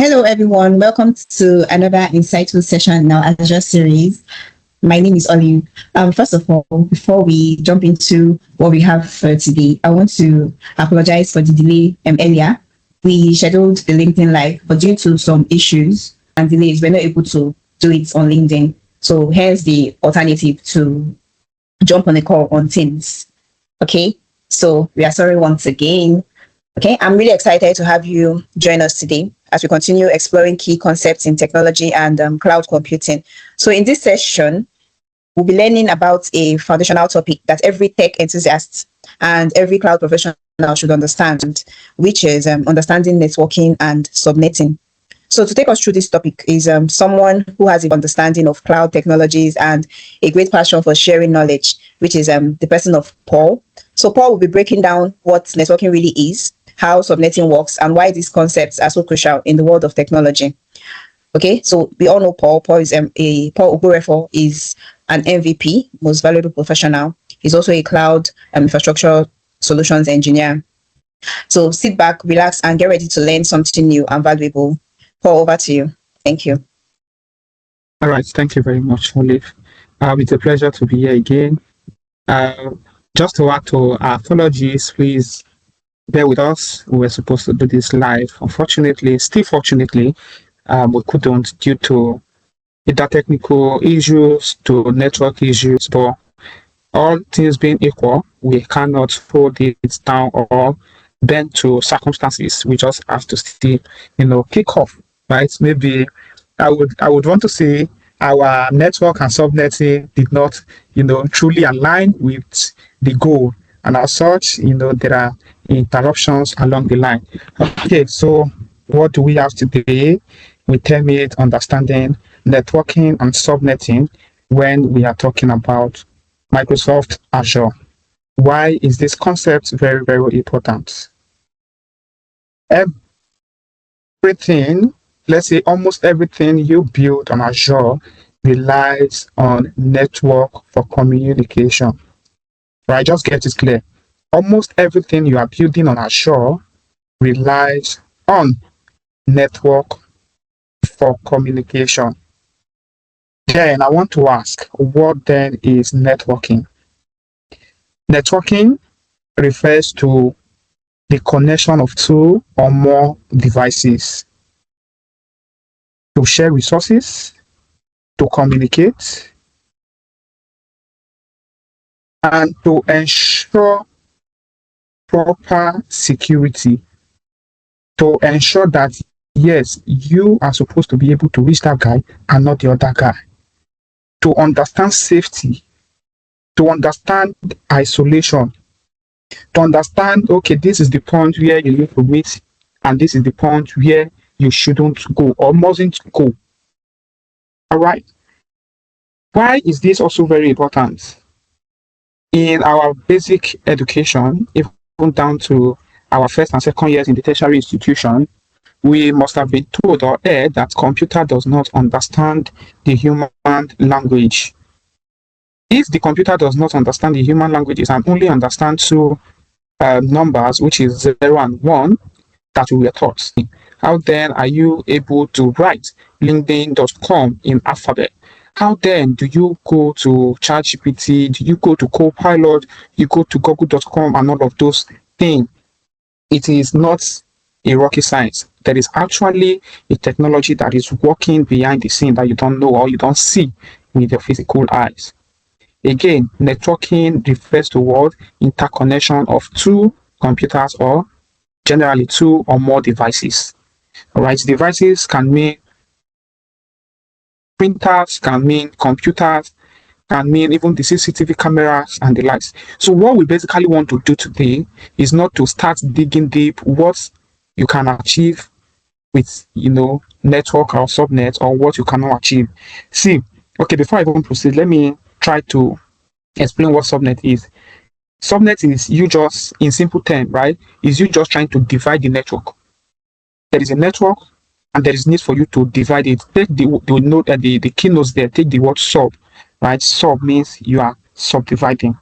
Hello, everyone. Welcome to another insightful session in our Azure series. My name is Oli. First of all, before we jump into what we have for today, I want to apologize for the delay earlier. We scheduled the LinkedIn Live, but due to some issues and delays, we're not able to do it on LinkedIn. So here's the alternative to jump on a call on Teams. Okay, so we are sorry once again. Okay, I'm really excited to have you join us today as we continue exploring key concepts in technology and cloud computing. So in this session, we'll be learning about a foundational topic that every tech enthusiast and every cloud professional should understand, which is understanding networking and subnetting. So to take us through this topic is someone who has an understanding of cloud technologies and a great passion for sharing knowledge, which is the person of Paul. So Paul will be breaking down what networking really is, how subnetting works, and why these concepts are so crucial in the world of technology. Okay, so we all know Paul. Paul Ogurefo is an MVP, most valuable professional. He's also a cloud infrastructure solutions engineer. So sit back, relax, and get ready to learn something new and valuable. Paul, over to you. Thank you. All right, thank you very much, Olive. It's a pleasure to be here again. Just to add to our apologies, please bear with us. We were supposed to do this live. Unfortunately, still fortunately, we couldn't due to either technical issues to network issues, but all things being equal, we cannot hold it down or bend to circumstances. We just have to still, kick off, right? Maybe I would want to say our network and subnetting did not, truly align with the goal. And as such, there are interruptions along the line. Okay, so what do we have today? We term it understanding networking and subnetting when we are talking about Microsoft Azure. Why is this concept very, very important? Everything, let's say almost everything you build on Azure relies on network for communication. Right, just get it clear. Almost everything you are building on Azure relies on network for communication. Then I want to ask, what then is networking? Networking refers to the connection of two or more devices to share resources, to communicate, and to ensure proper security, to ensure that, yes, you are supposed to be able to reach that guy and not the other guy, to understand safety, to understand isolation, to understand, okay, this is the point where you need to meet, and this is the point where you shouldn't go or mustn't go. All right. Why is this also very important? In our basic education, even down to our first and second years in the tertiary institution, we must have been told or heard that computer does not understand the human language. If the computer does not understand the human languages and only understands two numbers, which is 0 and 1, that we were taught, how then are you able to write linkedin.com in alphabet? How then do you go to ChatGPT? Do you go to Copilot? You go to google.com and all of those things? It is not a rocket science. There is actually a technology that is working behind the scene that you don't know or you don't see with your physical eyes. Again, networking refers to what? Interconnection of two computers or generally two or more devices. All right, devices can mean printers, can mean computers, can mean even the CCTV cameras and the likes. So what we basically want to do today is not to start digging deep what you can achieve with, network or subnet or what you cannot achieve. See, okay, before I even proceed, let me try to explain what subnet is. Subnet is you just, in simple terms, right, is you just trying to divide the network. There is a network and there is need for you to divide it. Take the note, the keynotes there, take the word sub, right? Sub means you are subdividing.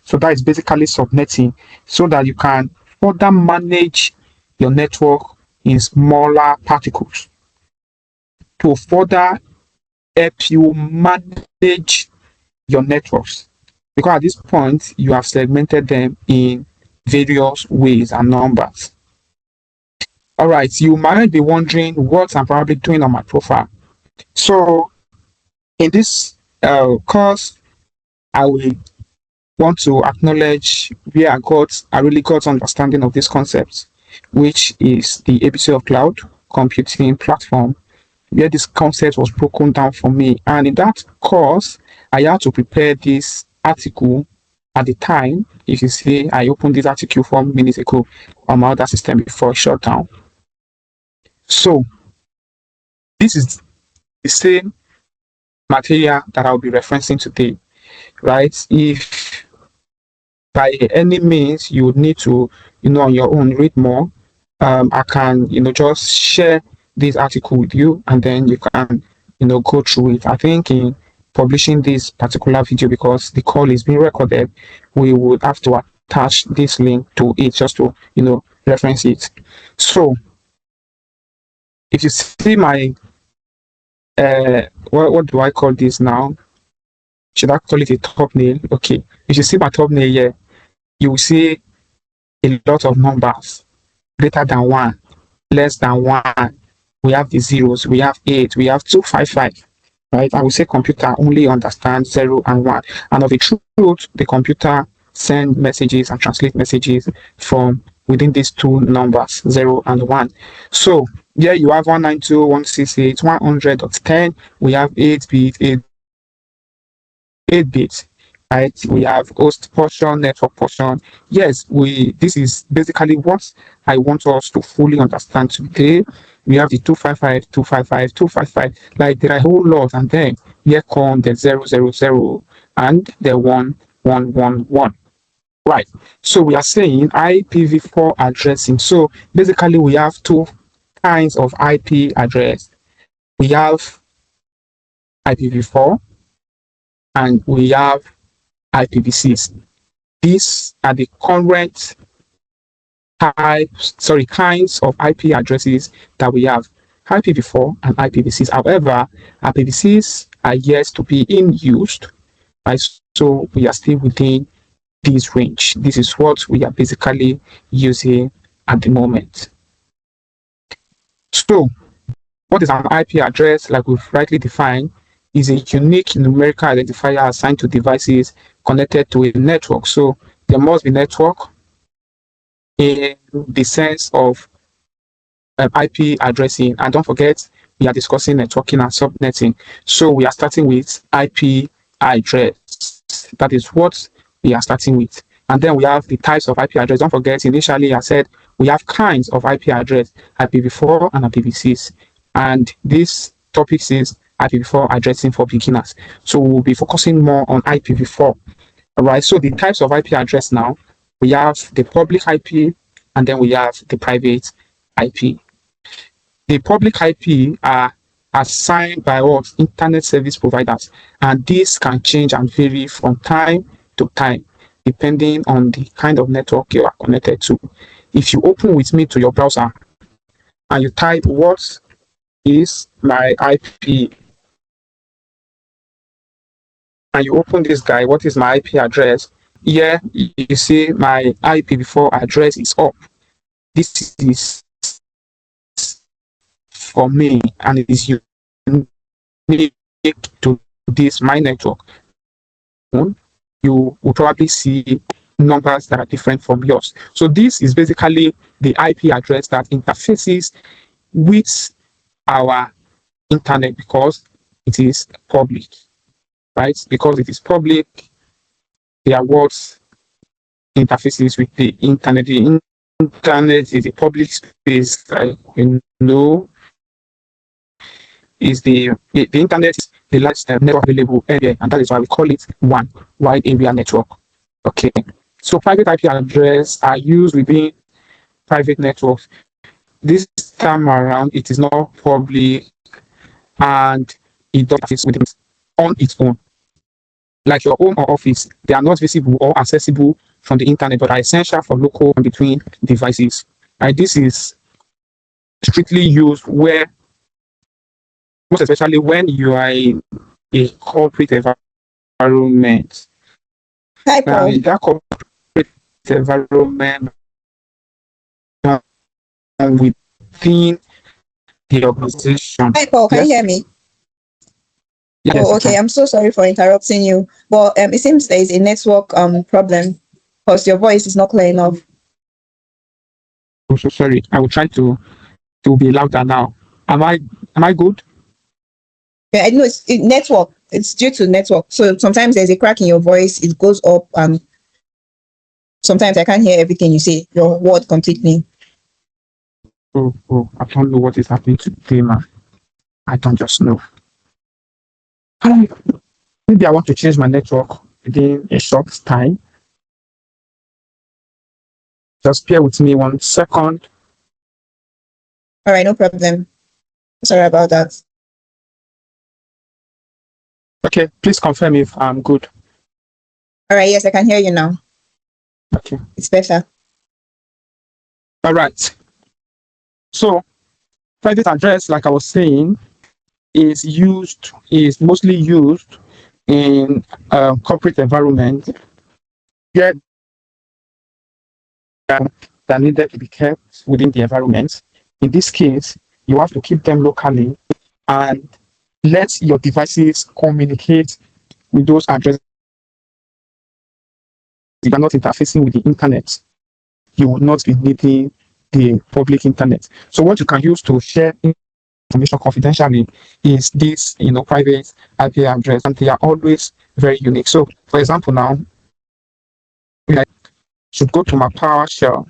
So that is basically subnetting so that you can further manage your network in smaller particles. to further help you manage your networks, because at this point you have segmented them in various ways and numbers. All right, you might be wondering what I'm probably doing on my profile. So in this course, I will want to acknowledge where I really got understanding of this concept, which is the ABC of cloud computing platform, where this concept was broken down for me. And in that course, I had to prepare this article at the time. If you see, I opened this article 4 minutes ago on my other system before shutdown. So this is the same material that I'll be referencing today, right? If by any means you would need to, on your own read more, I can, just share this article with you, and then you can, go through it. I think in publishing this particular video, because the call is being recorded, we would have to attach this link to it just to, reference it. So if you see my, what do I call this now? Should I call it a thumbnail? Okay. If you see my thumbnail here, you will see a lot of numbers, greater than 1, less than 1. We have the zeros, we have 8, we have 255, right? I will say computer only understands 0 and 1. And of the truth, the computer send messages and translate messages from within these two numbers, 0 and 1. So here you have 192.168.100.10. We have 8 bits, right? We have host portion, network portion. Yes, this is basically what I want us to fully understand today. We have the 255, 255, 255. Like there are a whole lot, and then here come the 000 and the 1111. Right. So we are saying IPv4 addressing. So basically we have two kinds of IP address. We have IPv4 and we have IPv6. These are the current kinds of IP addresses that we have, IPv4 and IPv6. However, IPv6 are yet to be in use, right? So we are still within this range. This is what we are basically using at the moment. So what is an IP address? Like we've rightly defined, is a unique numerical identifier assigned to devices connected to a network. So there must be network in the sense of IP addressing. And don't forget, we are discussing networking and subnetting. So we are starting with IP address. That is what we are starting with. And then we have the types of IP address. Don't forget, initially I said we have kinds of IP address, IPv4 and IPv6. And this topic says IPv4 addressing for beginners. So we'll be focusing more on IPv4. All right. So the types of IP address now, we have the public IP and then we have the private IP. The public IP are assigned by us internet service providers, and this can change and vary from time to time depending on the kind of network you are connected to. If you open with me to your browser and you type what is my IP, and you open this guy, what is my IP address? Here you see my IPv4 address is up. This is for me, and it is unique to this my network. You will probably see numbers that are different from yours. So this is basically the IP address that interfaces with our internet because it is public, right? Because it is public, there are what interfaces with the internet. The internet is a public space, like you know, is the internet is the largest network available area, and that is why we call it one wide area network. Okay, so private IP address are used within private networks. This time around, it is not public and it does within on its own. Like your home or office, they are not visible or accessible from the internet, but are essential for local and between devices. And this is strictly used where most especially when you are in a corporate environment. Hi, Now, Paul. in that corporate environment, within the organization. Hi, Paul. Can you Yes, hear me? yes, Oh, I okay. can. I'm so sorry for interrupting you. But it seems there is a network problem because your voice is not clear enough. I'm so sorry. I will try to be louder now. Am I good? Yeah, I know it's network. It's due to network. So sometimes there's a crack in your voice. It goes up, and sometimes I can't hear everything you say, your word completely. Oh, I don't know what is happening today, man. I don't just know. Maybe I want to change my network within a short time. Just bear with me 1 second. All right, no problem. Sorry about that. Okay, please confirm if I'm good. All right, yes, I can hear you now. Okay. It's better. All right. So private address, like I was saying, is mostly used in corporate environment where that needed to be kept within the environment. In this case, you have to keep them locally and let your devices communicate with those addresses. If you're not interfacing with the internet, you will not be needing the public internet. So what you can use to share information confidentially is this, private IP address, and they are always very unique. So, for example, now I should go to my PowerShell,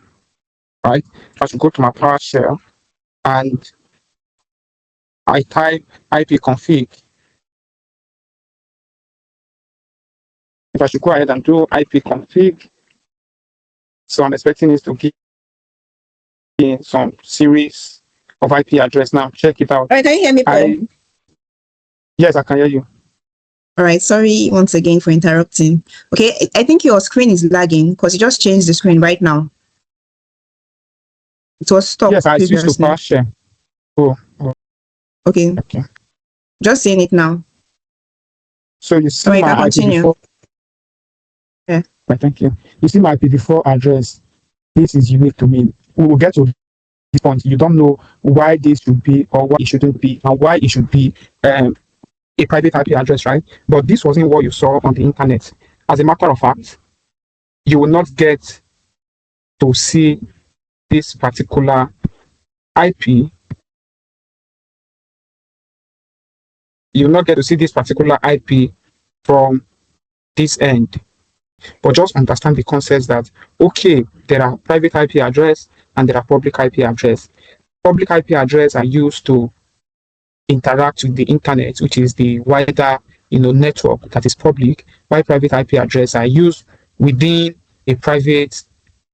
right? I should go to my PowerShell and I type ipconfig. If I should go ahead and do ipconfig, so I'm expecting it to give me some series of IP address. Now check it out. All right, can you hear me, Paul? Yes, I can hear you. All right, sorry once again for interrupting. Okay, I think your screen is lagging because you just changed the screen right now. It was stopped Yes, I switched to previously. PowerShell. Oh, Okay, okay. just seeing it now. So you All see right, you my can continue. IPv4. Yeah. Right, thank you. You see my IPv4 address. This is unique to me. We will get to this point. You don't know why this should be or why it shouldn't be, and why it should be a private IP address, right? But this wasn't what you saw on the internet. As a matter of fact, you will not get to see this particular IP. You will not get to see this particular IP from this end. But just understand the concept that, okay, there are private IP address and there are public IP address. Public IP address are used to interact with the internet, which is the wider, network that is public, while private IP address are used within a private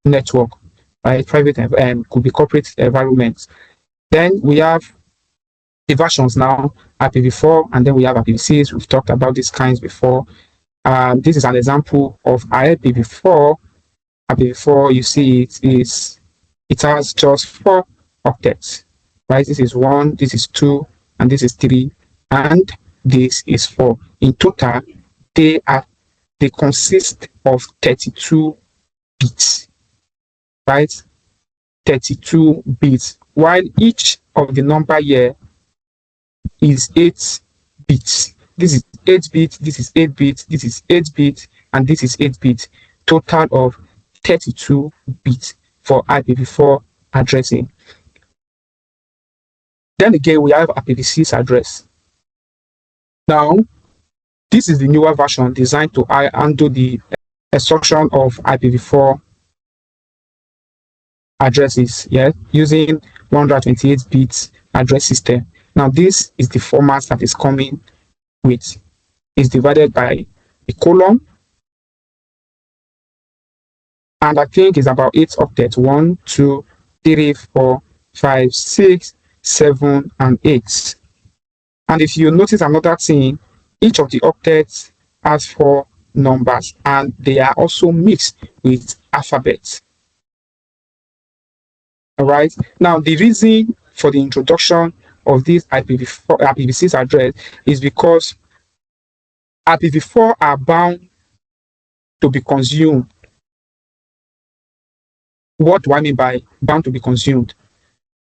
network, right? Private could be corporate environments. Then we have the versions now, IPv4, and then we have IPv6. We've talked about these kinds before. This is an example of IPv4. IPv4, you see it has just 4 octets, right? This is 1, this is 2, and this is 3, and this is 4. In total, they consist of 32 bits, right? 32 bits, while each of the number here is 8 bits. This is 8 bits, this is 8 bits, this is 8 bits, and this is 8 bits. Total of 32 bits for IPv4 addressing. Then again, we have IPv6 address. Now, this is the newer version designed to handle the extraction of IPv4 addresses, yeah, using 128 bits address system. Now, this is the format that is coming with. Is divided by a colon, and I think it's about 8 octets: 1, 2, 3, 4, 5, 6, 7, and 8. And if you notice another thing, each of the octets has 4 numbers, and they are also mixed with alphabets. All right. Now, the reason for the introduction of this IPv6 address is because IPv4 are bound to be consumed. What do I mean by bound to be consumed?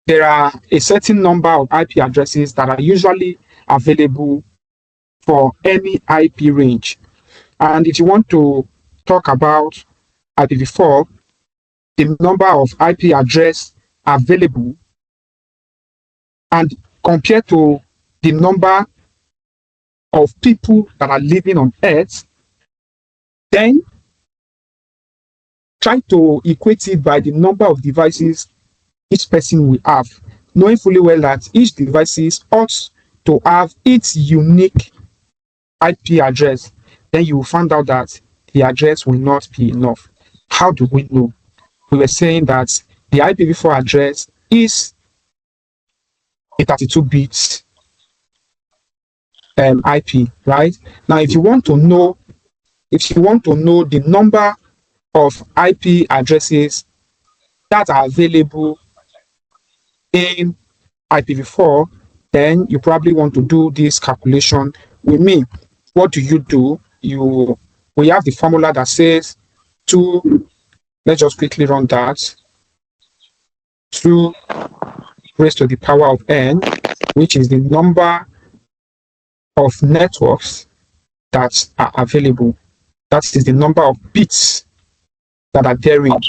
There are a certain number of IP addresses that are usually available for any IP range. And if you want to talk about IPv4, the number of IP address available and compared to the number of people that are living on Earth, then try to equate it by the number of devices each person will have, knowing fully well that each device ought to have its unique IP address. Then you will find out that the address will not be enough. How do we know? We were saying that the IPv4 address is a 32-bit IP, right? Now, if you want to know the number of IP addresses that are available in IPv4, then you probably want to do this calculation with me. What do? We have the formula that says 2, let's just quickly run that, 2 raised to the power of n, which is the number of networks that are available. That is the number of bits that are therein.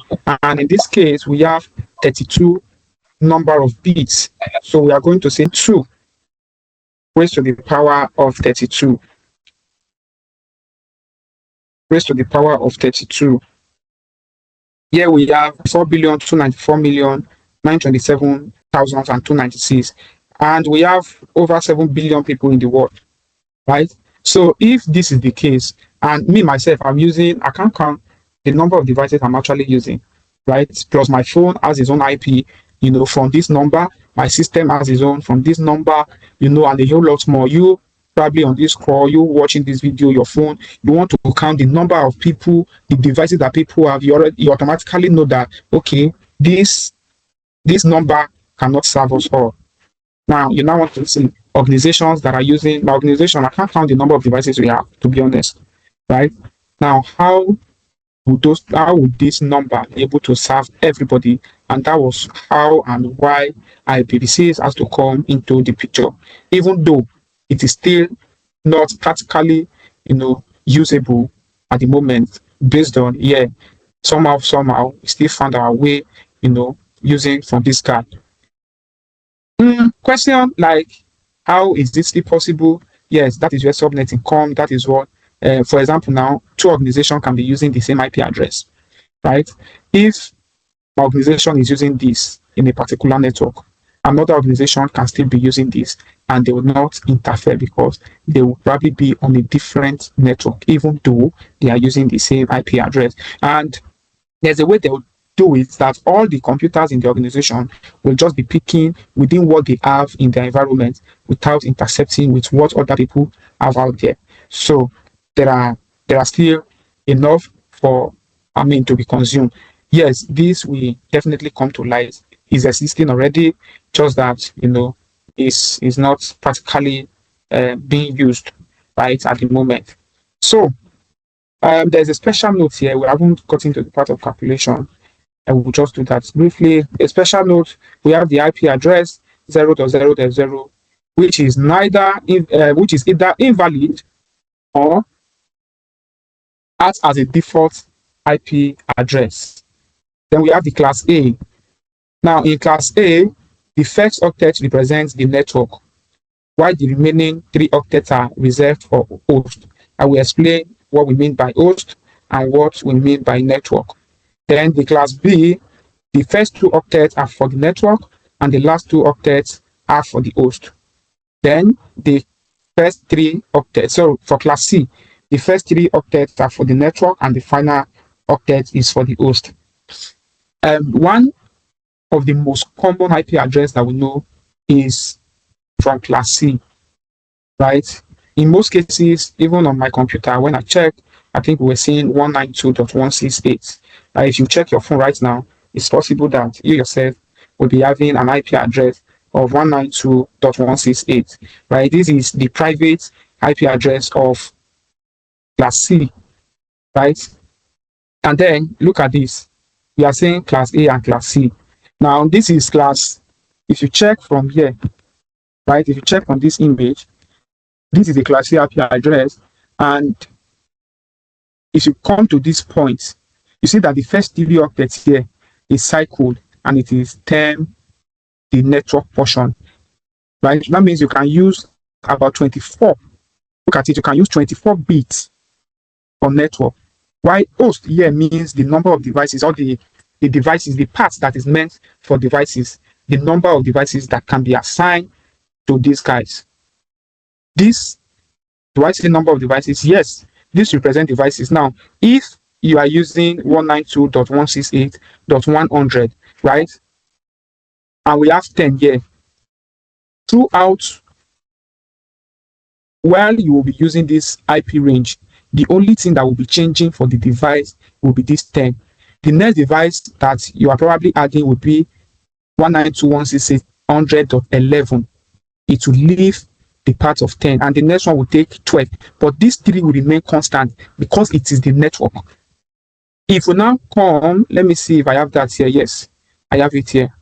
And in this case, we have 32 number of bits. So we are going to say 2 raised to the power of 32. Raised to the power of 32. Here we have 4,294,927,296. And we have over 7 billion people in the world, right? So if this is the case, and me myself, I can't count the number of devices I'm actually using, right? Plus my phone has its own IP, from this number, my system has its own from this number, and a whole lot more. You probably on this call, you watching this video, your phone, you want to count the number of people, the devices that people have, you automatically know that, okay, this number cannot serve us all. Now, you now want to see organizations that are using my organization. I can't count the number of devices we have, to be honest, right? Now, how would this number be able to serve everybody? And that was how and why IPv6 has to come into the picture, even though it is still not practically, usable at the moment, based on, somehow we still found our way, using from this card. Question like, how is this still possible? Yes, that is where subnetting comes. That is what, for example, now 2 organizations can be using the same IP address, right? If my organization is using this in a particular network, another organization can still be using this, and they will not interfere because they will probably be on a different network, even though they are using the same IP address. And there's a way they will do it that all the computers in the organization will just be picking within what they have in their environment without intercepting with what other people have out there. So there are still enough for to be consumed. Yes, this will definitely come to light. Is existing already, just that is not practically being used right at the moment. So there's a special note here. We haven't gotten to the part of calculation. I will just do that briefly. A special note: we have the IP address 0.0.0, which is either invalid or acts as a default IP address. Then we have the class A. Now in class A, the first octet represents the network, while the remaining 3 octets are reserved for host. I will explain what we mean by host and what we mean by network. Then the class B, the first 2 octets are for the network and the last 2 octets are for the host. Then the first 3 octets, so for class C, the first 3 octets are for the network and the final octet is for the host. One of the most common IP address that we know is from class C, right? In most cases, even on my computer, when I check, I think we're seeing 192.168. If you check your phone right now, it's possible that you yourself will be having an IP address of 192.168, right? This is the private IP address of class C, right? And then look at this. We are saying class A and class C. Now, this is class, if you check from here, right? If you check on this image, this is a class C IP address. And if you come to this point, you see that the first 3 octets here is cycled and it is termed the network portion, right? That means you can use about 24. Look at it, you can use 24 bits for network. Why host here means the number of devices, or the devices, the parts that is meant for devices, the number of devices that can be assigned to these guys. This, do I say number of devices? Yes, this represent devices. Now, if you are using 192.168.100, right? And we have 10 here. Throughout, while you will be using this IP range, the only thing that will be changing for the device will be this 10. The next device that you are probably adding will be 192.168.100.11. It will leave the part of 10, and the next one will take 12. But these 3 will remain constant because it is the network. If we now come, let me see if I have that here. Yes, I have it here.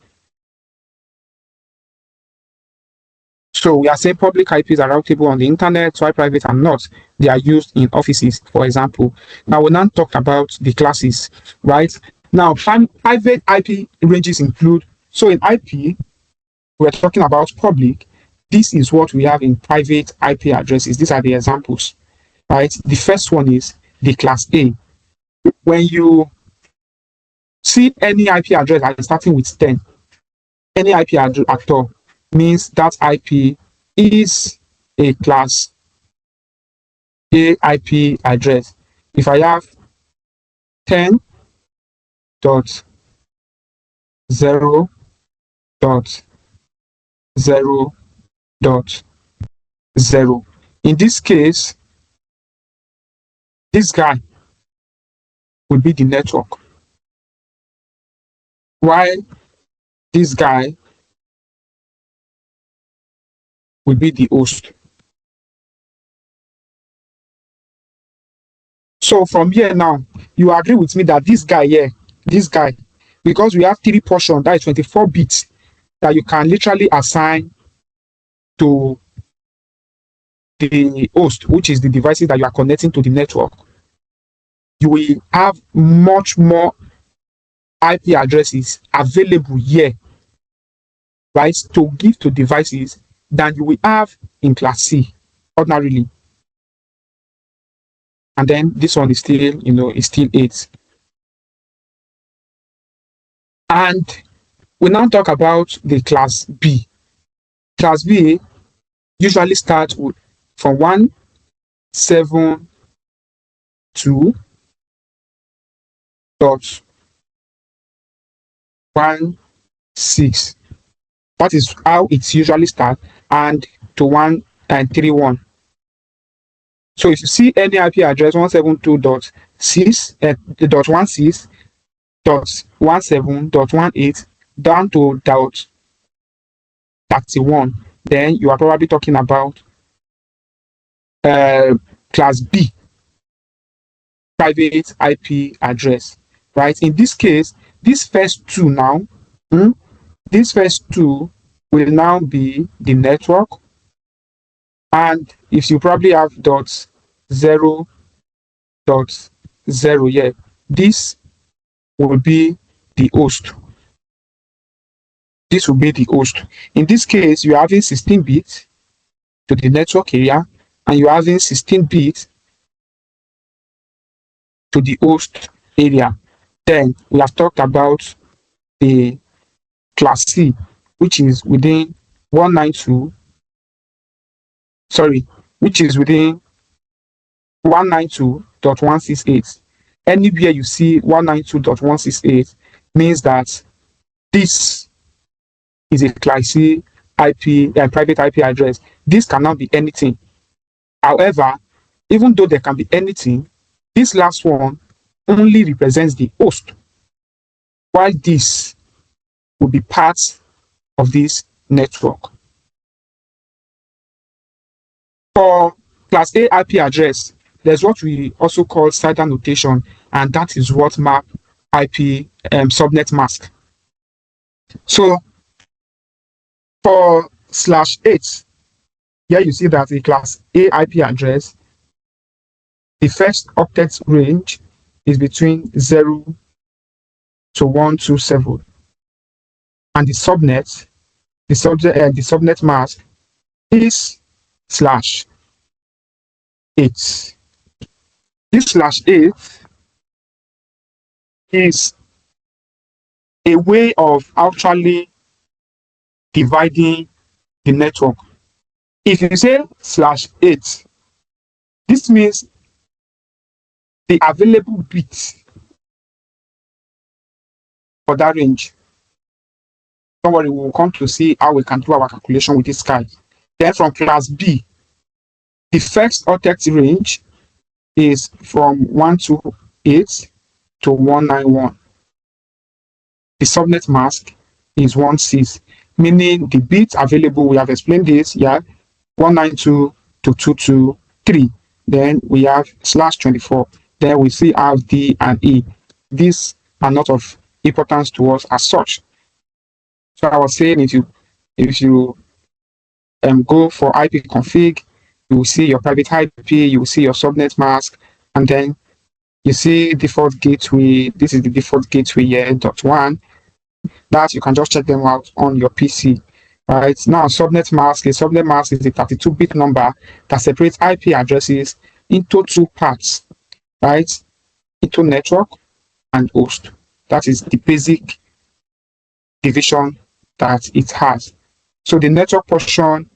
So we are saying public IPs are routable on the internet, while private are not. They are used in offices, for example. Now we now talk about the classes, right? Now, private IP ranges include, so in IP, we're talking about public. This is what we have in private IP addresses. These are the examples, right? The first one is the class A. When you see any IP address that is starting with 10, any IP address at all, means that IP is a class A IP address. If I have 10.0.0.0, in this case, this guy will be the network, while this guy will be the host. So from here now, you agree with me that this guy here, this guy, because we have 3 portions, that is 24 bits, that you can literally assign to the host, which is the devices that you are connecting to the network. You will have much more IP addresses available here, right, to give to devices than you will have in class C ordinarily. And then this one is still, is still 8. And we now talk about the class B. Class B usually starts with from 172.16. That is how it usually starts, and to 131. So if you see any IP address 172.16.17.18 down to .31, then you are probably talking about class B, private IP address, right? In this case, these first 2 now, these first 2 will now be the network, and if you probably have .0.0 here, this will be the host. This will be the host. In this case, you're having 16 bits to the network area, and you're having 16 bits to the host area. Then we have talked about the class C, which is within 192, which is within 192.168. Anywhere you see 192.168 means that this is a class C IP, private IP address. This cannot be anything. However, even though there can be anything, this last one only represents the host, while this will be part of this network. For class A IP address, there's what we also call CIDR notation, and that is what map IP subnet mask. So for /8, here you see that the class A IP address, the first octet range is between 0 to 127, and the subnet mask is /8. This /8 is a way of actually dividing the network. If you say /8, this means the available bits for that range. Don't worry, we'll come to see how we can do our calculation with this guy. Then from class B, the first octet range is from 128 to 191. The subnet mask is 16, meaning the bits available, we have explained this, 192 to 223. Then we have /24. Then we see have D and E. These are not of importance to us as such. So I was saying, if you go for IP config, you will see your private IP, you will see your subnet mask, and then you see default gateway. This is the default gateway here, .1. That you can just check them out on your PC. Right now, subnet mask is a 32-bit number that separates IP addresses into two parts, right? Into network and host. That is the basic division that it has. So the network portion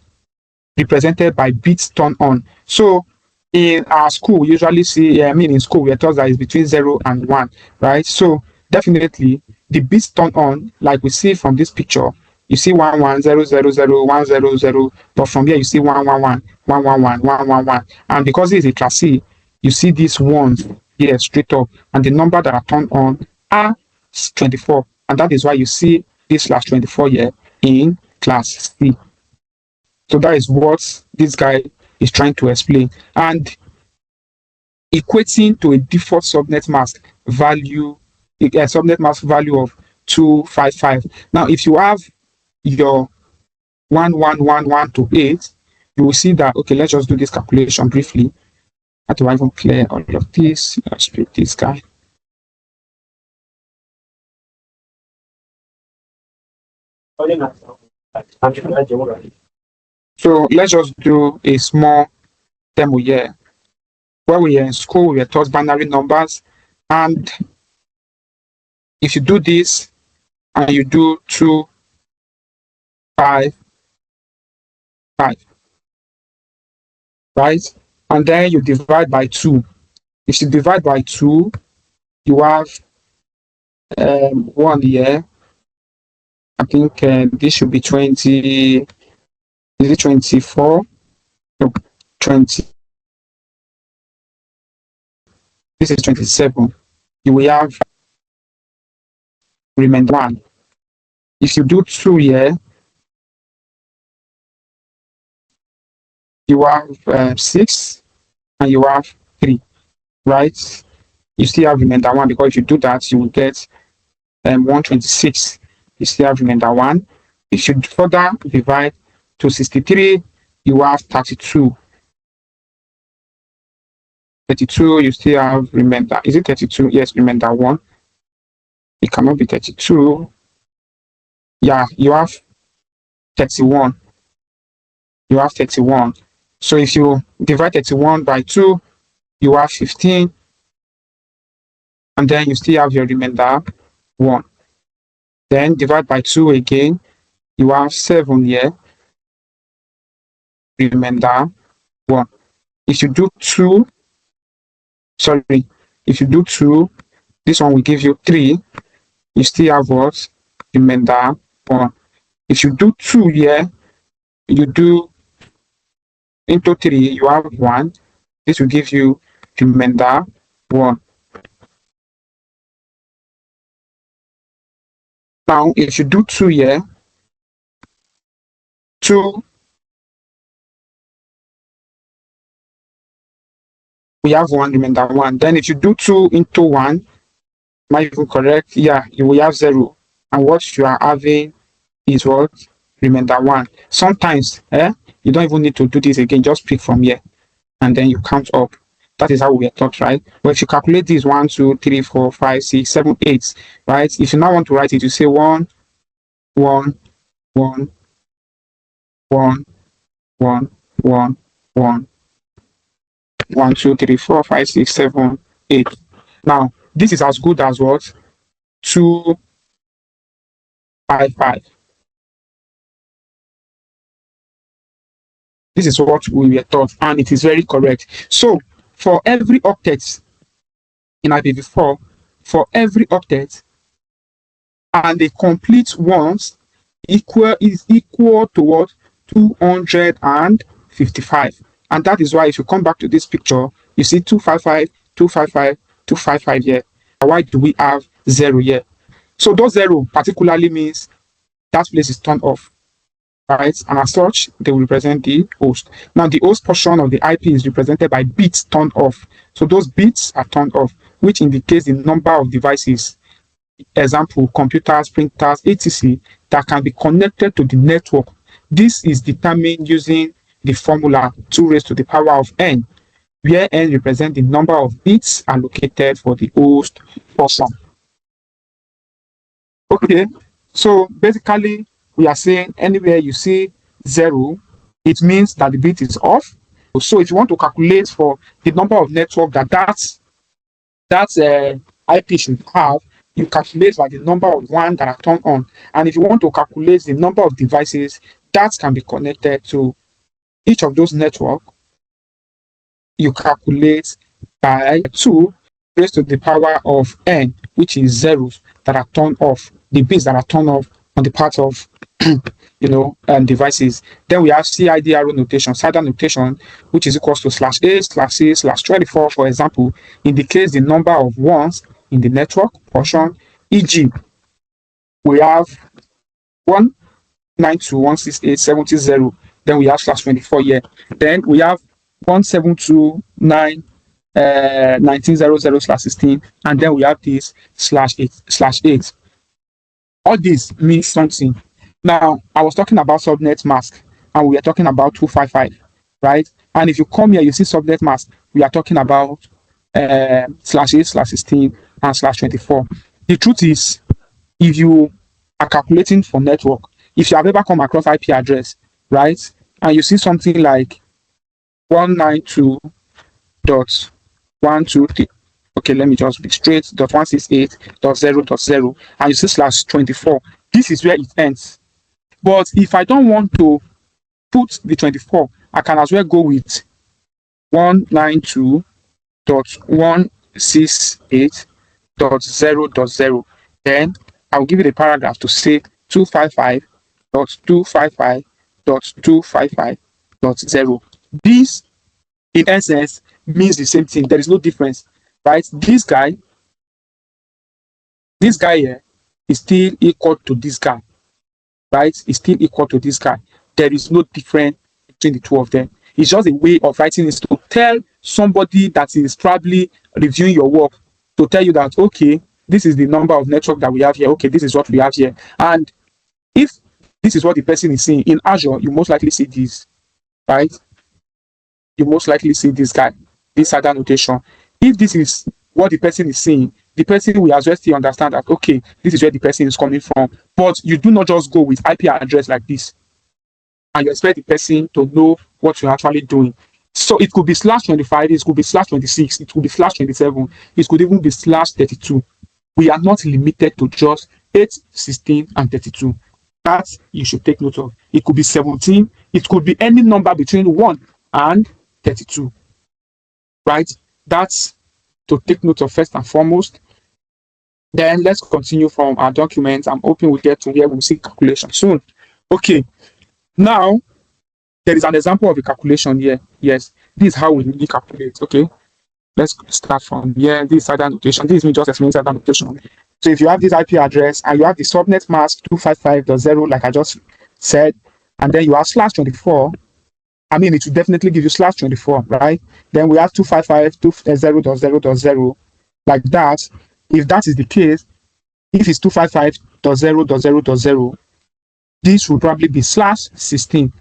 represented by bits turned on. So in our school, we usually see, in school, we're taught that it's between 0 and 1, right? So definitely the bits turned on, like we see from this picture, you see 11000100, but from here you see 111, 111, 111. And because it is a class C, you see these ones here straight up, and the number that are turned on are 24. And that is why you see this /24 here in class C. So that is what this guy is trying to explain. And equating to a default subnet mask value, a subnet mask value of 255. Now, if you have your 1111 to 8, you will see that, okay, let's just do this calculation briefly. How do I even clear all of this? Let's pick this guy. So let's just do a small demo here. When we were in school, we were taught binary numbers, and if you do this and you do 2, 5, 5, right? And then you divide by 2. If you divide by 2, you have 1 here. I think this should be 20. Is it 24? No, 20. This is 27. You will have remainder 1. If you do 2 here, you have 6 and you have 3, right? You still have remainder 1, because if you do that, you will get 126. You still have remainder 1. If you further divide to 63, you have 32. 32, you still have remainder. Is it 32? Yes, remainder 1. It cannot be 32. Yeah, you have 31. You have 31. So if you divide 31 by 2, you have 15. And then you still have your remainder 1. Then divide by 2 again, you have 7 here. Remainder 1. If you do 2, if you do 2, this one will give you 3. You still have what? Remainder 1. If you do 2 here, you do into 3, you have 1. This will give you remainder 1. Now, if you do 2 here, 2, we have 1, remainder 1. Then if you do 2 into 1, am I even correct? Yeah, you will have 0. And what you are having is what? Remainder 1. Sometimes, you don't even need to do this again. Just pick from here, and then you count up. That is how we are taught, right? But if you calculate this 1, 2, 3, 4, 5, 6, 7, 8, right? If you now want to write it, you say 1, 1, 1, 1, 1, 1, 1, 1, 2, 3, 4, 5, 6, 7, 8. Now, this is as good as what? 2, 5, 5. This is what we were taught, and it is very correct. So, for every octet in IPv4, for every octet, and the complete ones is equal to what? 255. And that is why if you come back to this picture, you see 255, 255, 255 here. Why do we have 0 here? So those 0 particularly means that place is turned off, right? And as such, they will represent the host. Now, the host portion of the IP is represented by bits turned off. So those bits are turned off, which indicates the number of devices, example, computers, printers, etc., that can be connected to the network. This is determined using the formula 2 raised to the power of n, where n represents the number of bits allocated for the host portion. Okay, so basically, we are saying anywhere you see 0, it means that the bit is off. So if you want to calculate for the number of network that IP should have, you calculate by the number of 1 that are turned on. And if you want to calculate the number of devices that can be connected to each of those networks, you calculate by 2 raised to the power of n, which is zeros that are turned off, the bits that are turned off on the part of devices. Then we have CIDR notation, CIDR notation, which is equals to /A/C/24, for example, indicates the number of ones in the network portion. E.g., we have 192.168.70.0, then we have /24 here. Then we have 172.9.19.00/16, and then we have this /8. All this means something. Now, I was talking about subnet mask, and we are talking about 255, right? And if you come here, you see subnet mask, we are talking about /8/16 and /24. The truth is, if you are calculating for network, if you have ever come across IP address, right, and you see something like 192.123, okay, let me just be straight, .168.0.0, and you see /24, this is where it ends. But if I don't want to put the 24, I can as well go with 192.168.0.0. Then I'll give it a paragraph to say 255.255.255.0. This, in essence, means the same thing. There is no difference, right? This guy here is still equal to this guy, right? Is still equal to this guy. There is no difference between the two of them. It's just a way of writing this to tell somebody that is probably reviewing your work, to tell you that, okay, this is the number of network that we have here. Okay, this is what we have here. And if this is what the person is seeing in Azure, you most likely see this, right? You most likely see this guy, this other notation. If this is what the person is seeing, the person will as well still understand that, okay, this is where the person is coming from. But you do not just go with IP address like this and you expect the person to know what you're actually doing. So it could be /25, it could be /26, it could be /27, it could even be /32. We are not limited to just 8, 16, and 32. That you should take note of. It could be 17, it could be any number between 1 and 32. Right? That's to take note of first and foremost. Then let's continue from our document. I'm hoping we'll get to where we'll see calculation soon. Okay. Now, there is an example of a calculation here. Yes, this is how we really calculate. Okay, let's start from here. This is CIDR notation. This is me just explaining CIDR notation. So if you have this IP address and you have the subnet mask 255.0, like I just said, and then you have slash 24. I mean, it will definitely give you slash 24, right? Then we have 255.0.0.0, like that. If that is the case, if it's 255.0.0.0, this will probably be slash 16.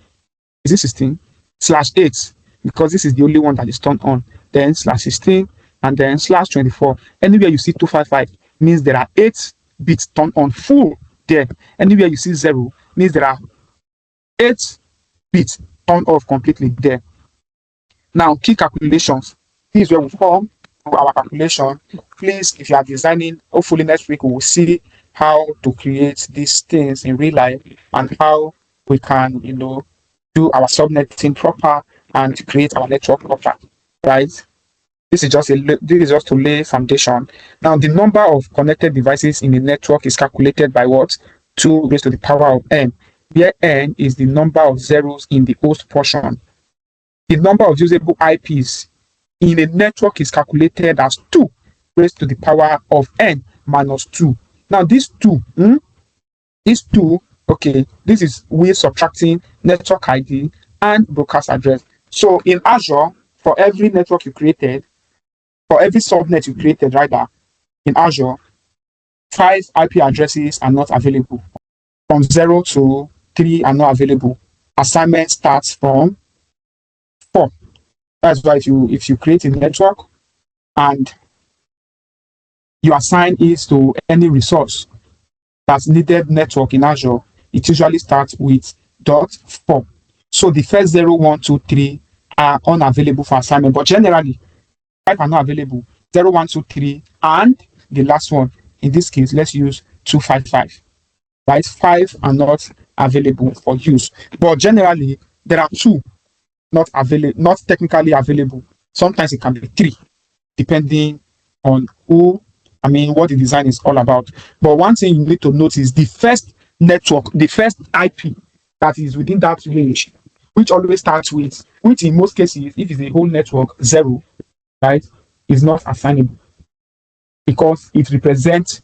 Is it 16? Slash 8, because this is the only one that is turned on. Then slash 16, and then slash 24. Anywhere you see 255 means there are 8 bits turned on full there. Anywhere you see 0 means there are 8 bits turned off completely there. Now, key calculations. This is where we form our calculation. Please, if you are designing, hopefully next week we will see how to create these things in real life and how we can, do our subnetting proper and create our network proper, right? This is just to lay foundation. Now, the number of connected devices in a network is calculated by what? 2 raised to the power of n, where n is the number of zeros in the host portion. The number of usable IPs in a network is calculated as 2 raised to the power of n minus 2. Now, this 2, okay, this is we subtracting network ID and broadcast address. So in Azure, for every network you created, for every subnet you created, rather, in Azure, 5 IP addresses are not available. From 0 to 3 are not available. Assignment starts from 4. That's why if you create a network and you assign it to any resource that's needed network in Azure, it usually starts with .4. So the first 0, 1, 2, 3 are unavailable for assignment, but generally 5 are not available. 0, 1, 2, 3, and the last one, in this case, let's use 255. Right? 5 are not available for use. But generally, there are 2 not technically available. Sometimes it can be 3, depending on what the design is all about. But one thing you need to note is the first network, the first IP that is within that range, which always starts with, which in most cases, if it's a whole network, 0, right, is not assignable because it represents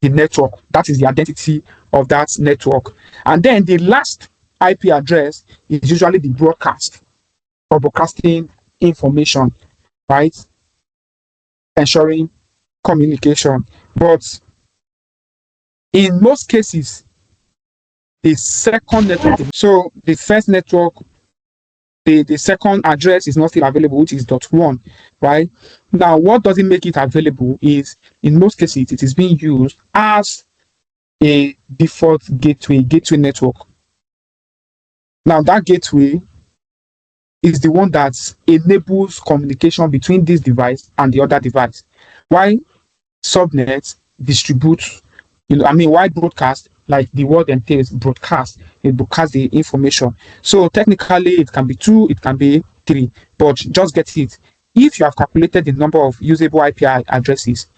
the network. That is the identity of that network. And then the last IP address is usually the broadcast for broadcasting information, right? Ensuring communication. But in most cases, the second network, so the first network, the second address is not still available, which is .1, right? Now, what doesn't make it available is, in most cases, it is being used as a default gateway network. Now, that gateway is the one that enables communication between this device and the other device. Why subnet distributes, why broadcast, like the word entails, broadcast, it broadcasts the information. So technically it can be 2, it can be 3, but just get it. If you have calculated the number of usable IP addresses,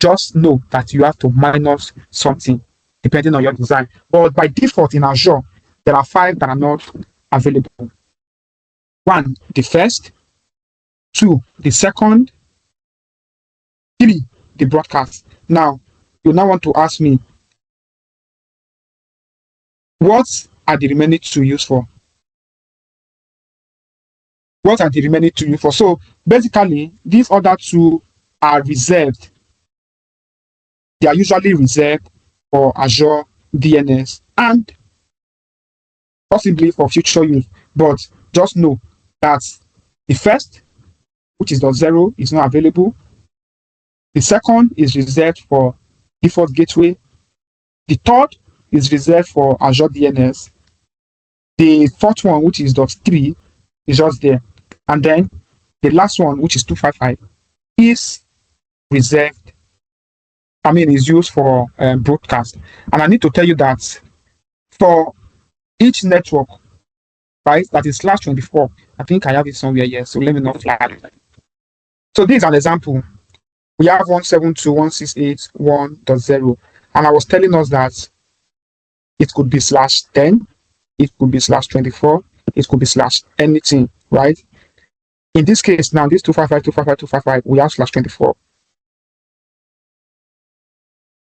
just know that you have to minus something depending on your design. But by default in Azure, there are 5 that are not available. 1, the first; 2, the second; 3, the broadcast. Now, you now want to ask me, what are the remaining 2 used for? What are the remaining 2 used for? So basically, these other 2 are reserved. They are usually reserved for Azure DNS and possibly for future use. But just know that the first, which is .0, is not available. The second is reserved for default gateway. The third is reserved for Azure DNS. The fourth one, which is .3, is just there. And then the last one, which is 255, is reserved, is used for broadcast. And I need to tell you that for each network, right, that is slash 24, I think I have it somewhere here, so let me not flag. So this is an example. We have 172.168.1.0, and I was telling us that it could be slash 10, it could be slash 24, it could be slash anything, right? In this case, now this 255, we have slash 24.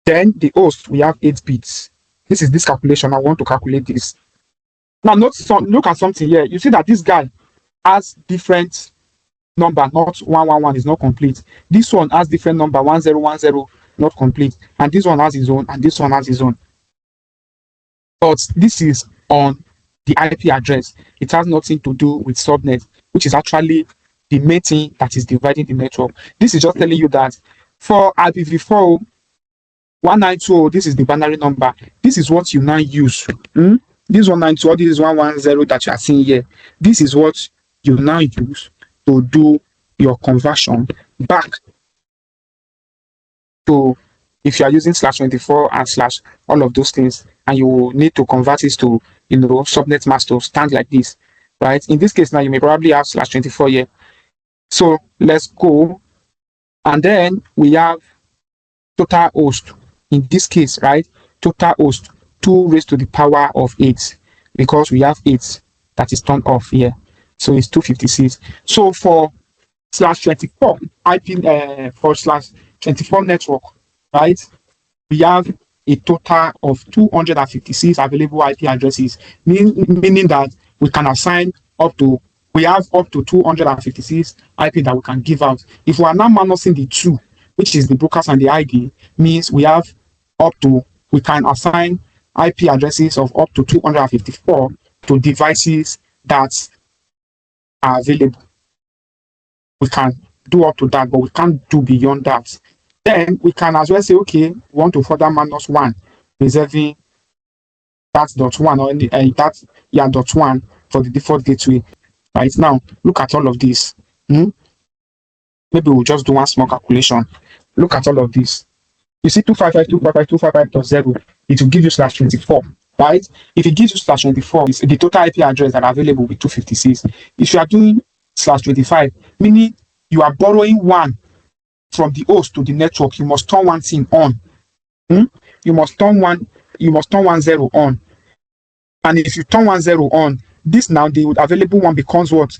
Then the host, we have 8 bits. This is this calculation. I want to calculate this. Now, look at something here. You see that this guy has different number, not 111 is not complete. This one has different number, 1010 not complete, and this one has his own, and this one has his own. But this is on the IP address. It has nothing to do with subnet, which is actually the main thing that is dividing the network. This is just telling you that for IPv4 192, this is the binary number. This is what you now use. This 192, this is 110 that you are seeing here. This is what you now use to do your conversion back to, if you are using /24 and slash all of those things, and you need to convert it to, subnet mask to stand like this, right? In this case now, you may probably have /24 here. So let's go, and then we have total host. In this case, right, total host 2 raised to the power of 8, because we have 8 that is turned off here, so it's 256. So for /24 IP for /24 network, right, we have a total of 256 available IP addresses, meaning that we can assign we have up to 256 IP that we can give out. If we are now minusing the 2, which is the brokers and the ID, means we can assign IP addresses of up to 254 to devices that are available. We can do up to that, but we can't do beyond that. Then we can as well say, okay, we want to further -1, reserving that .1 or .1 for the default gateway. Right now, look at all of this. Maybe we'll just do one small calculation. Look at all of this. You see 255.255.0, it will give you /24, right? If it gives you /24, it's the total IP address that are available with 256. If you are doing /25, meaning you are borrowing 1 from the host to the network, you must turn one thing on. You must turn 10 on. And if you turn 10 on, this now the available one becomes what?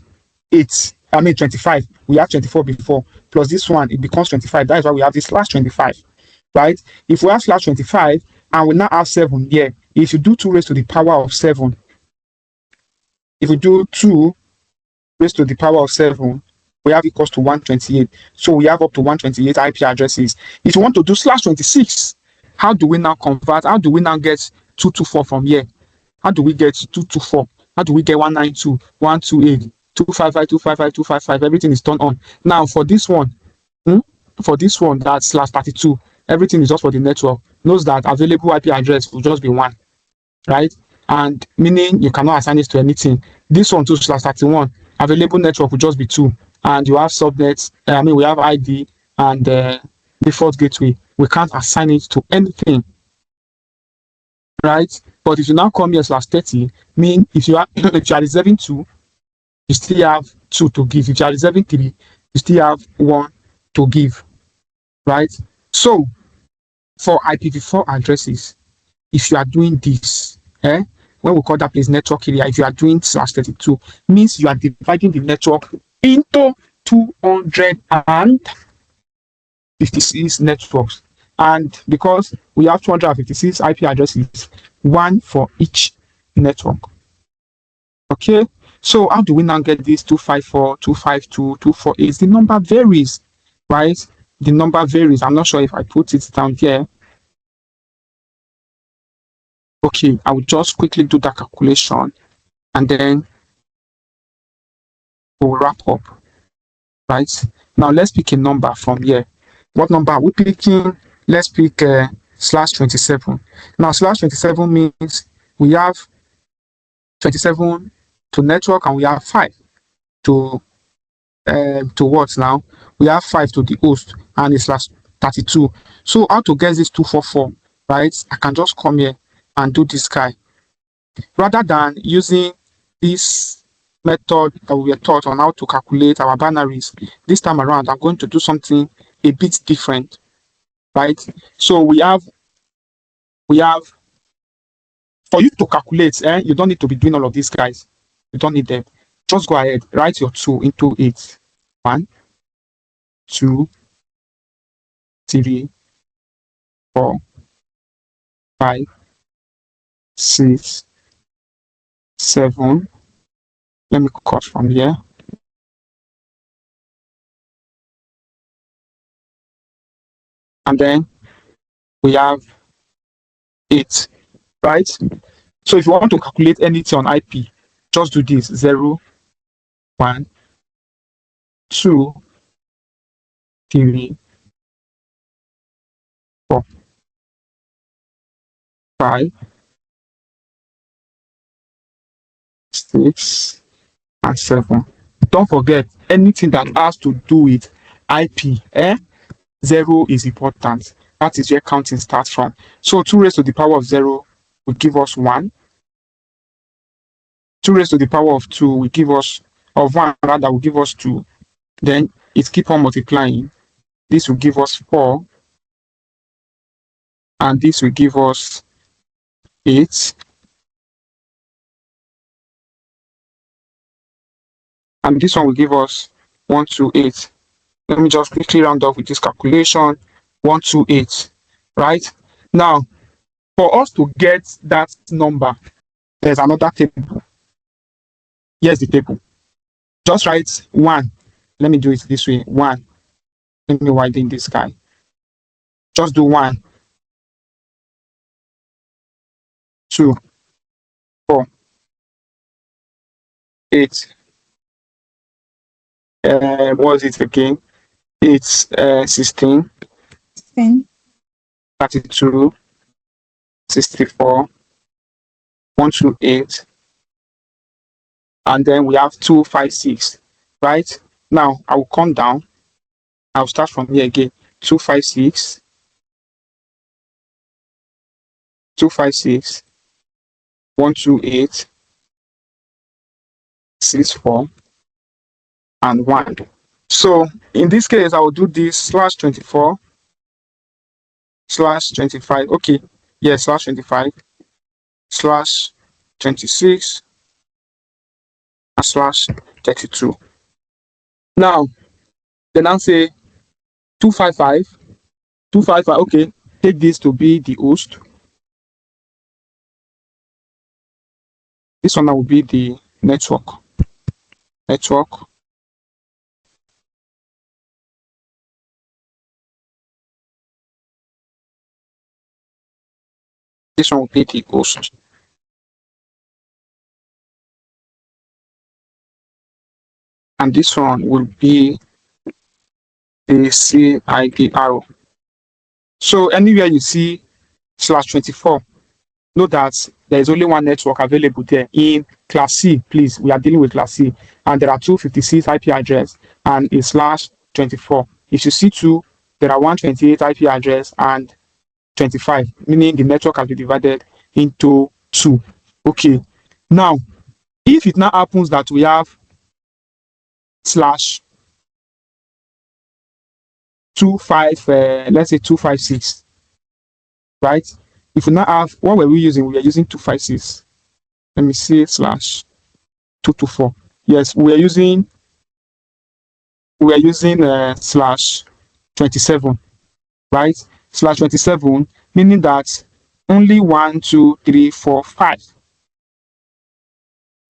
25. We have 24 before, plus this one, it becomes 25. That is why we have this /25, right? If we have /25 and we now have 7 here, if you do 2 raised to the power of 7, if we do 2 raised to the power of 7, we have equals to 128. So we have up to 128 IP addresses. If you want to do /26, how do we now convert? How do we now get 224 from here? How do we get 224? How do we get 192, 128, 255, 255, 255? Everything is turned on. Now for this one, that's /32, everything is just for the network. Knows that available IP address will just be 1, right? And meaning you cannot assign it to anything. This one too, /31, available network will just be 2. And you have subnets, we have ID and default gateway. We can't assign it to anything, right? But if you now come here /30, mean if you are if you are reserving 2, you still have 2 to give. If you are reserving 3, you still have 1 to give, right? So for IPv4 addresses, if you are doing this, when we call that place network area, if you are doing /32, means you are dividing the network into 256 networks. And because we have 256 IP addresses, 1 for each network. Okay, so how do we now get this 254, 252, 248? The number varies, right? The number varies. I'm not sure if I put it down here. Okay, I will just quickly do that calculation and then we'll wrap up, right? Now let's pick a number from here. What number are we picking? Let's pick /27. Now /27 means we have 27 to network and we have 5 to what now? We have 5 to the host and it's /32. So how to get this 244, right? I can just come here and do this guy. Rather than using this method that we were taught on how to calculate our binaries, this time around I'm going to do something a bit different, right? So we have for you to calculate, you don't need to be doing all of these guys. You don't need them. Just go ahead, write your 2 into 8. 1, 2, 3, 4, 5, 6, 7. Let me cut from here. And then we have 8, right? So if you want to calculate anything on IP, just do this: 0, 1, 2, 3, 4, 5, 6, and 7. Don't forget, anything that has to do with IP, 0 is important. That is where counting starts from. So 2 raised to the power of 0 will give us 1. 2 raised to the power of 2 will give us, of 1 rather, will give us 2. Then it keep on multiplying. This will give us 4. And this will give us 8. And this one will give us 128. Let me just quickly round off with this calculation. 128, right? Now, for us to get that number, there's another table. Here's the table. Just write 1. Let me do it this way. 1. Let me widen this guy. Just do 1, 2, 4, 8. What is it again? It's 16, 10, 32, 64, 128, and then we have 256, right? Now I will come down. I'll start from here again. 256, 256, 128, 64, and 1. So in this case, I will do this /24, /25. Okay, yes, /25, /26, and /32. Now, then I'll say 255, 255. Okay, take this to be the host. This one will be the network. This one will be the host. And this one will be the CIDR. So anywhere you see /24, know that there is only one network available there in class C. Please, we are dealing with class C, and there are 256 IP address and a /24. If you see 2, there are 128 IP address and 25, meaning the network has been divided into 2. Okay, now if it now happens that we have /25, let's say 256, right? If we now have, what were we using? We are using 256. Let me see, /224. Yes, we are using /27, right? /27, meaning that only 1, 2, 3, 4, 5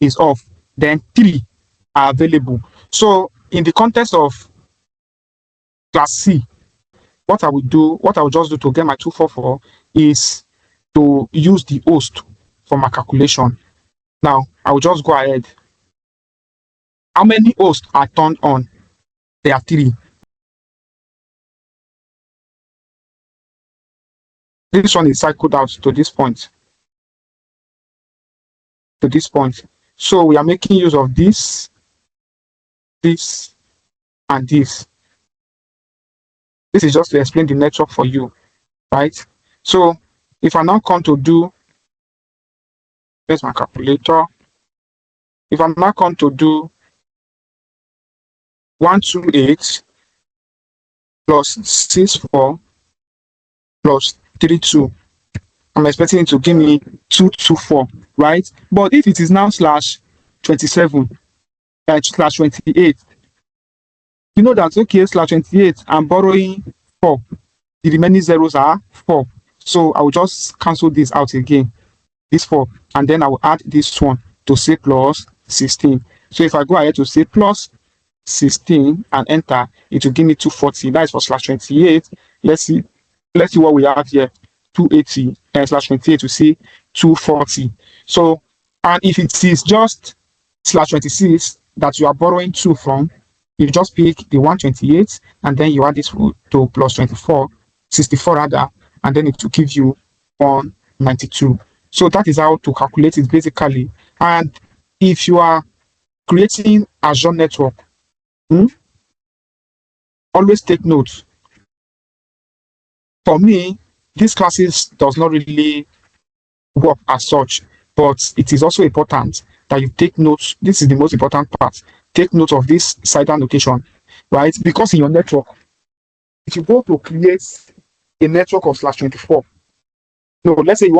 is off. Then 3 are available. So in the context of class C, what I will just do to get my 244 is to use the host for my calculation. Now, I will just go ahead. How many hosts are turned on? There are 3. This one is cycled out to this point. So we are making use of this, and this. This is just to explain the network for you, right? So if I now come to do, there's my calculator. If I now come to do 128 plus 64 plus 32, I'm expecting it to give me 224, right? But if it is now /27, /28, you know that, okay, /28, I'm borrowing 4. The remaining zeros are 4. So I will just cancel this out again, this 4, and then I will add this one. to say plus 16. So if I go ahead to say plus 16 and enter, it will give me 240. That is for slash 28. Let's see what we have here. 280 and slash 28 to see 240. So, and if it is just slash 26 that you are borrowing 2 from, you just pick the 128 and then you add this to plus 24, 64 rather, and then it will give you 192. So that is how to calculate it basically. And if you are creating Azure network, always take notes. For me, these classes does not really work as such, but it is also important that you take notes. This is the most important part. Take note of this side annotation, right? Because in your network, if you go to create a network of slash 24, no, let's say you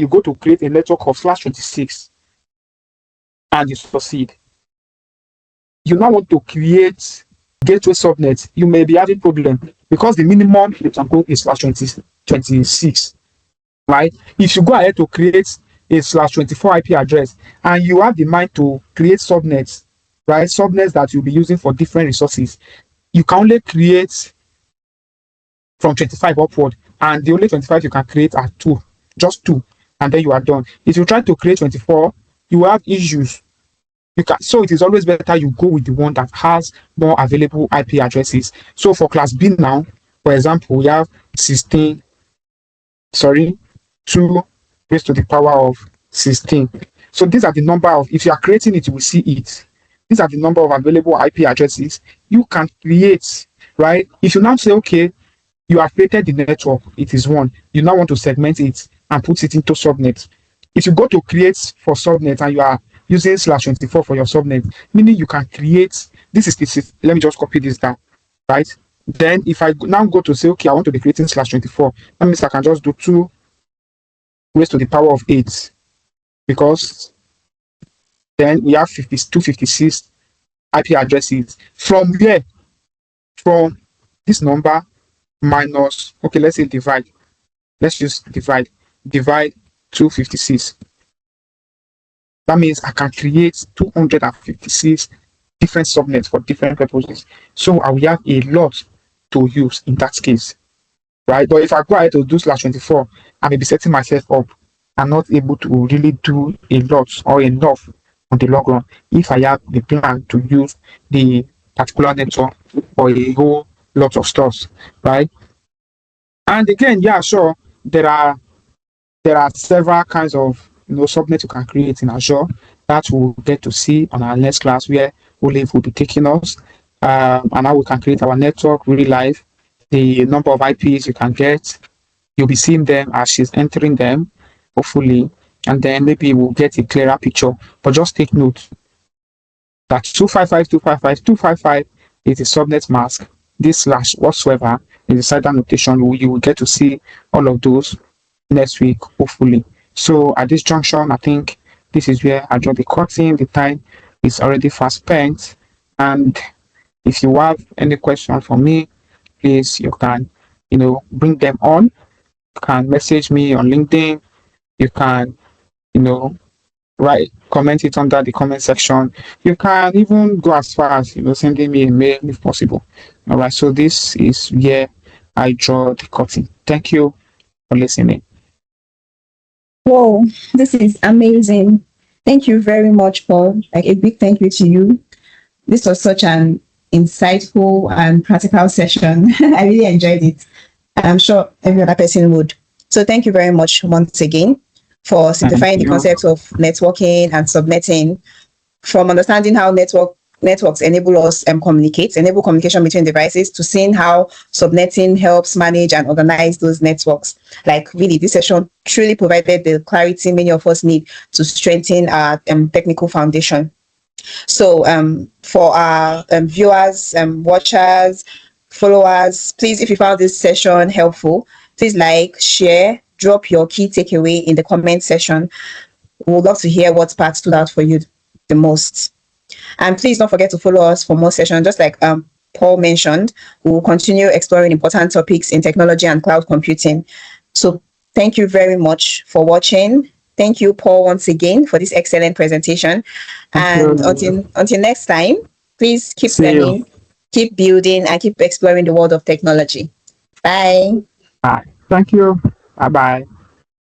go to create a network of slash 26 and you succeed. You now want to create gateway subnet, you may be having problem because the minimum you can go is slash 26, right? If you go ahead to create a slash 24 IP address and you have the mind to create subnets, right? Subnets that you'll be using for different resources, you can only create from 25 upward, and the only 25 you can create are just two, and then you are done. If you try to create 24, you will have issues. So it is always better you go with the one that has more available IP addresses. So for class B now, for example, we have 2 raised to the power of 16. So these are the number of, if you are creating it, you will see it. These are the number of available IP addresses you can create, right? If you now say, okay, you have created the network, it is one. You now want to segment it and put it into subnet. If you go to create for subnet and you are using slash 24 for your subnet, meaning you can create, let me just copy this down, right? Then if I now go to say, okay, I want to be creating slash 24, that means I can just do 2 raised to the power of 8, because then we have 256 IP addresses. From here, from this number minus, okay, let's say divide. Let's just divide 256. That means I can create 256 different subnets for different purposes. So I will have a lot to use in that case, right? But if I go ahead to do slash 24, I may be setting myself up and not able to really do a lot or enough on the long run if I have the plan to use the particular network for a whole lot of stuff, right? And again, yeah, sure, there are several kinds of subnets you can create in Azure that we'll get to see on our next class, where Olive will be taking us, and how we can create our network really live, the number of IPs you can get. You'll be seeing them as she's entering them, hopefully, and then maybe we'll get a clearer picture. But just take note that 255 is the subnet mask. This slash whatsoever is the side annotation. You will get to see all of those next week, hopefully. So at this junction, I think this is where I draw the curtain. The time is already fast spent, and if you have any question for me, please, you can bring them on. You can message me on LinkedIn. You can comment it under the comment section. You can even go as far as sending me a mail if possible. All right, so this is where I draw the curtain. Thank you for listening. Whoa, this is amazing. Thank you very much, Paul. Like, a big thank you to you. This was such an insightful and practical session. I really enjoyed it. And I'm sure every other person would. So thank you very much once again for simplifying the concept of networking and subnetting, from understanding how networks enable us enable communication between devices, to seeing how subnetting helps manage and organize those networks. Like, really, this session truly provided the clarity many of us need to strengthen our technical foundation. So for our viewers, watchers, followers, please, if you found this session helpful, please like, share, drop your key takeaway in the comment section. We would love to hear what part stood out for you the most. And please don't forget to follow us for more sessions. Just like Paul mentioned, we will continue exploring important topics in technology and cloud computing. So thank you very much for watching. Thank you, Paul, once again for this excellent presentation. Thank And you. until next time, please keep See you. learning, keep building, and keep exploring the world of technology. Bye. Bye. Thank you. Bye bye.